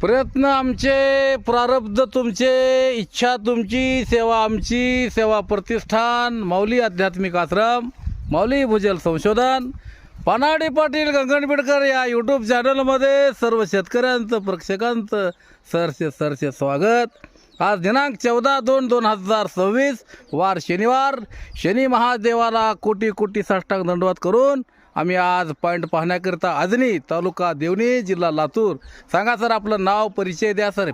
प्रयत्न आमचे, प्रारब्ध तुमचे, इच्छा तुमची, सेवा आमची. सेवा प्रतिष्ठान, माऊली आध्यात्मिक आश्रम, माऊली भूजल संशोधन, पनाडी पाटील गंगणबीडकर या यूट्यूब चॅनलमध्ये सर्व शेतकऱ्यांचं, प्रेक्षकांचं सरसे स्वागत. आज दिनांक 14/2/2026 वार शनिवार. शनी महादेवाला कोटी कोटी साष्टांग दंडवत करून आम्ही आज पॉईंट पाहण्याकरिता आजनी, तालुका देवणी, जिल्हा लातूर. सांगा सर, आपलं नाव, परिचय द्या सर.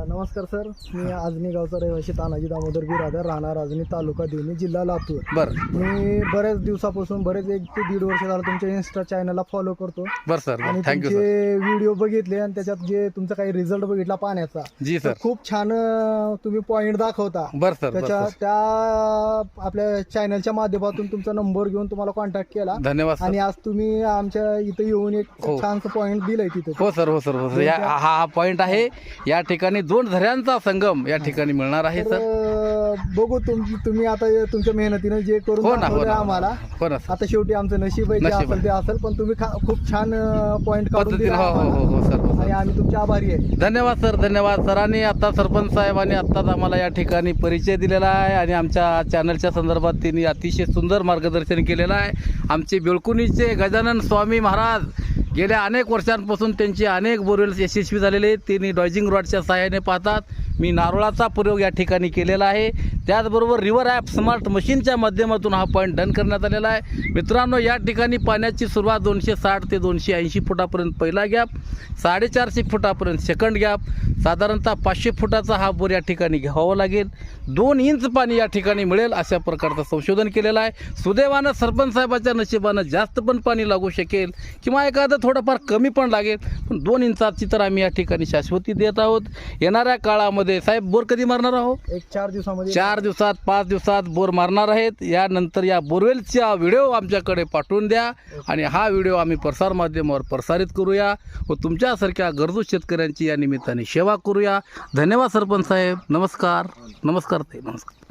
नमस्कार सर, मी आजनी गावचा रहिवासी तानाजी दामोदर बिरादर, राहणार आजनी, तालुका देवणी, जिल्हा लातूर. बरं. मी बऱ्याच दिवसापासून, बरेच 1 ते 1.5 वर्ष झालं तुमच्या इन्स्टा चॅनलला फॉलो करतो. बरं सर, आणि थँक्यू सर. तुमचे व्हिडिओ बघितले आणि त्याच्यात जे तुमचा काही रिझल्ट बघितला पाण्याचा, जी सर. खूप छान तुम्ही पॉइंट दाखवता. बरं सर. त्या आपल्या चॅनलच्या माध्यमातून तुमचा नंबर घेऊन तुम्हाला कॉन्टॅक्ट केला. धन्यवाद आणि सर. आज तुम्ही आमच्या इथे येऊन एक हो. छानसं पॉइंट दिलंय तिथे. हो सर, हो सर, हो सर. हा पॉईंट आहे. या ठिकाणी 2 झऱ्यांचा संगम या ठिकाणी मिळणार आहे सर. बघू तुम्ही आता तुमच्या मेहनतीनं जे करून हो ना, हो दाखवलंय ना, आम्हाला. हो ना. आता शेवटी आमचं नशीब आहे, जे नशीब असेल ते असेल, पण तुम्ही खूप छान पॉइंट काढून पद्धतीने. दिला हो हो आम्हाला. हो हो सर, हो आणि सर. आम्ही तुमचे आभारी आहे. धन्यवाद सर, धन्यवाद. सरांनी आता, सरपंच साहेबांनी आत्ताच आम्हाला या ठिकाणी परिचय दिलेला आहे आणि आमच्या चॅनलच्या संदर्भात त्यांनी अतिशय सुंदर मार्गदर्शन केलेलं आहे. आमचे बेळकुणीचे गजानन स्वामी महाराज गेल्या अनेक वर्षांपासून त्यांचे अनेक बोरवेल्स यशस्वी झालेले आहेत. त्यांनी डॉयजिंग रॉडच्या सहाय्याने पाहतात. मी नारोळाचा प्रयोग या ठिकाणी केलेला आहे. त्याचबरोबर रिव्हर ॲप स्मार्ट मशीनच्या माध्यमातून हा पॉईंट डन करण्यात आलेला आहे. मित्रांनो, या ठिकाणी पाण्याची सुरुवात 260 ते 280 फुटापर्यंत पहिला गॅप, 450 फुटापर्यंत सेकंड गॅप, साधारणतः 500 फुटाचा हा बोर या ठिकाणी घ्यावा लागेल. 2 इंच पाणी या ठिकाणी मिळेल अशा प्रकारचं संशोधन केलेलं आहे. सुदैवानं सरपंच साहेबाच्या नशिबानं जास्त पण पाणी लागू शकेल किंवा एखादं थोडंफार कमी पण लागेल, पण 2 इंचाची तर आम्ही या ठिकाणी शाश्वती देत आहोत. येणाऱ्या काळामध्ये साहेब बोर कधी मारणार आहोत? 4 दिवसामध्ये, 4 दिवसात, 5 दिवसात बोर मारणार आहेत. यानंतर या बोरवेलचा व्हिडिओ आमच्याकडे पाठवून द्या आणि हा व्हिडिओ आम्ही प्रसारमाध्यमावर प्रसारित करूया व तुमच्यासारख्या गरजू शेतकऱ्यांची या निमित्ताने सेवा करूया. धन्यवाद सरपंच साहेब. नमस्कार. नमस्कार ताई. नमस्कार.